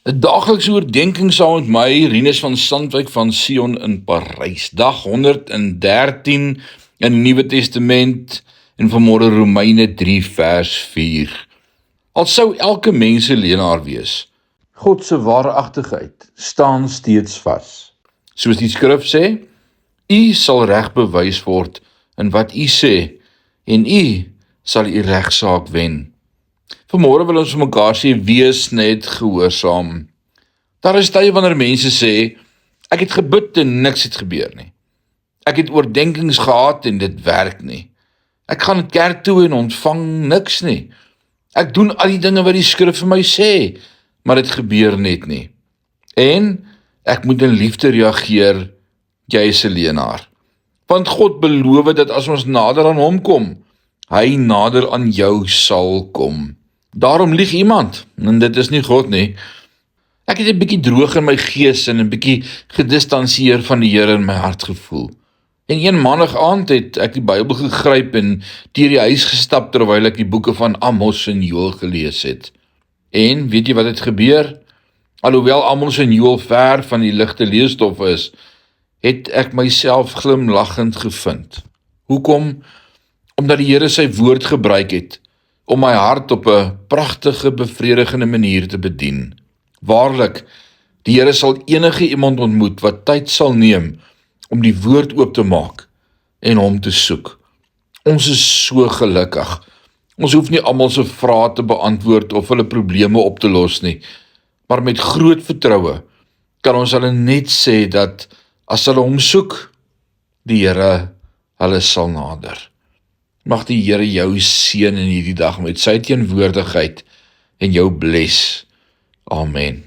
'n Daaglikse oordenking saam met my, Rinus van Sandwyk van Sion in Parys. Dag 113 in die Nuwe Testament en vanmôre Romeine 3 vers 4. Al sou elke mens 'n leienaar wees, God se waaragtigheid staan steeds vas. Soos die skrif sê, u sal reg bewys word in wat u sê en u sal u regsaak wen. Vanmôre wil ons vir mekaar sê, wees net gehoorsaam. Daar is tye wanneer mense sê, ek het gebid en niks het gebeur nie. Ek het oordenkings gehad en dit werk nie. Ek gaan kerk toe en ontvang niks nie. Ek doen al die dinge wat die skrif vir my sê, maar dit gebeur net nie. En ek moet in liefde reageer, jy is 'n leienaar. Want God beloof dat as ons nader aan hom kom, hy nader aan jou sal kom. Daarom lieg iemand, en dit is nie God nie. Ek het 'n bietjie droog in my gees en 'n bietjie gedistansieer van die Here in my hart gevoel. En een maandag aand het ek die Bybel gegryp en deur die huis gestap terwyl ek die boeke van Amos en Joël gelees het. En weet jy wat het gebeur? Alhoewel Amos en Joël ver van die ligte leesstof is, het ek myself glimlaggend gevind. Hoekom? Omdat die Here sy woord gebruik het om my hart op 'n pragtige, bevredigende manier te bedien. Waarlik, die Here sal enige iemand ontmoet wat tyd sal neem om die woord oop te maak en hom te soek. Ons is so gelukkig. Ons hoef nie almal se vrae te beantwoord of hulle probleme op te los nie, maar met groot vertroue kan ons hulle net sê dat as hulle hom soek, die Here hulle sal nader. Mag die Here jou seën in hierdie dag met sy teenwoordigheid en jou bless. Amen.